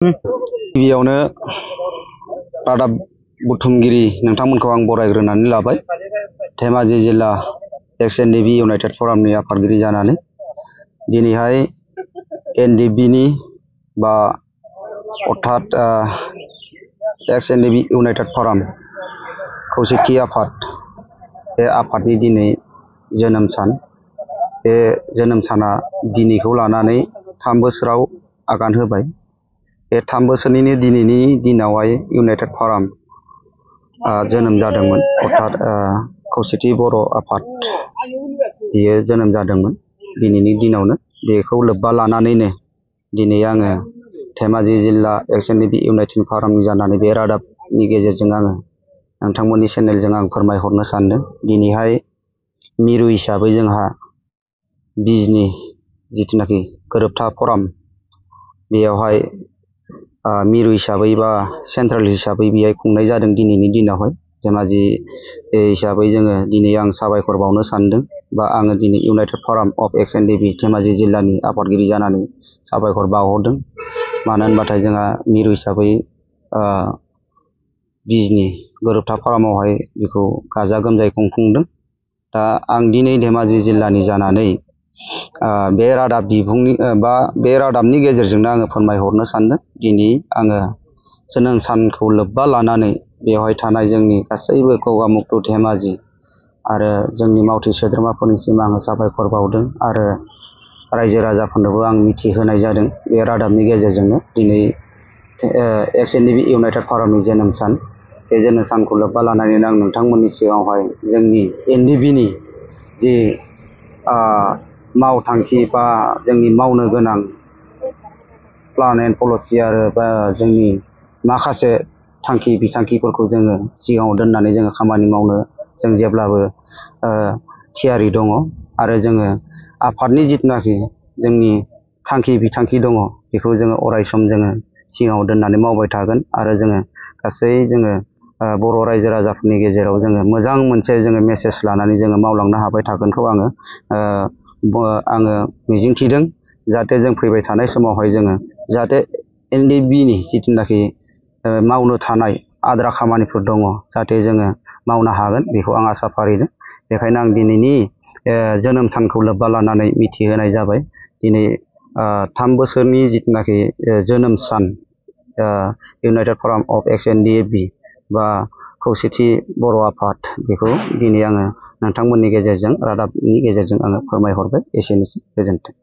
गिबियावनो रादाब बुथुमगिरि नोंथांमोनखौ आं बरायग्रोनानै लाबाय। धेमाजि जिल्ला एक्स.एन.डि.बि इउनाइटेड फरामनि आफादगिरि जानानै दिनैहाय एन.डि.बि.नि बा अर्थात एक्स.एन.डि.बि इउनाइटेड फराम खौसेथि आफाद, बे आफादनि दिनै जोनोम सान। बे जोनोम साना दिनैखौ लानानै 3 बोसोराव आगान होबाय। बे 3 बोसोरनिनो दिनैनि दिनावहाय इउनाइटेड फराम जोनोम जादोंमोन, अर्थात खौसेथि बर' आफाद बियो जोनोम जादोंमोन दिनैनि दिनावनो। बेखौ लोब्बा लानानैनो दिनै आङो धेमाजि जिल्ला एक्स.एन.डि.बि इउनाइटेड फरामनि जानानै बे रादाबनि गेजेरजों आङो नोंथांमोननि चेनेलजों आं फोरमायहरनो सानदों। दिनैहाय मिरु हिसाबै जोंहा बिजनि जिथुनाखि गोरोबथा फराम, बेयावहाय मिरु हिसाबै बा सेन्ट्रेल हिसाबै बेहाय खुंनाय जादों दिनैनि दिनावहाय। धेमाजि हिसाबै जोङो दिनै आं साबायखर बावनो सानदों, बा आङो दिनै इउनाइटेड फराम अफ एक्स.एन.डि.बि धेमाजि जिल्लानि आफादगिरि जानानै साबायखर बावहरदों। मानो होनबाथाय जोंहा मिरु हिसाबै बिजनि गोरोबथा फरामावहाय बेखौ गाजा गोमजायै खुंफुंदों। दा आं दिनै धेमाजि जिल्लानि जानानै बे रादाब बिबुंनि बा बे रादाबनि गेजेरजोंनो आङो फोरमायहरनो सानदों। दिनै आङो जोनोम सानखौ लोब्बा लानानै बेवहाय थानाय जोंनि गासैबो गगामुख धेमाजि आरो जोंनि मावथि सोद्रोमाफोरनिसिम आङो साबायखर बावदों, आरो रायजो राजाफोरनोबो आं मिथिहोनाय जादों बे रादाबनि गेजेरजोंनो। दिनै एक्स.एन.डि.बि इउनाइटेड फरामनि जोनोम सान, बे जोनोम सानखौ लोब्बा लानानैनो आं नोंथांमोननि सिगाङावहाय जोंनि एन.डि.बि नि जि मावथांखि बा जोंनि मावनो गोनां प्लान एन्ड पलिसि आरो बा जोंनि माखासे थांखि बिथांखिफोरखौ जोङो सिगाङाव दोननानै जोङो खामानि मावनो जों जेब्लाबो थियारि दङ, आरो जोङो आफादनि जिथुनाखि जोंनि थांखि बिथांखि दङ बेखौ जोङो अरायसम जोङो सिगाङाव दोननानै मावबाय थागोन। आरो जोङो गासै जोङो बर' रायजो राजाफोरनि गेजेराव जोङो मोजां मोनसे जोङो मेसेज लानानै जोङो मावलांनो हाबाय थागोनखौ आङो मिजिंथिदों। जाहाथे जों फैबाय थानाय समावहाय जोङो जाहाथे एन.डि.बि नि जिथुनाखि मावनो थानाय आद्रा खामानिफोर दङ, जाहाथे जोङो मावनो हागोन, बेखौ आं आसा फारिदों। बेखायनो आं दिनैनि जोनोम सानखौ लोब्बा लानानै मिथिहोनाय जाबाय। दिनै 3 बोसोरनि जिथुनाखि जोनोम सान इउनाइटेड फराम अफ एक्स.एन.डि.बि बा खौसेथि बर' आफाद, बेखौ दिनै आङो नोंथांमोननि गेजेरजों रादाबनि गेजेरजों आङो फोरमायहरबाय। एसेनोसै, गोजोन्थों।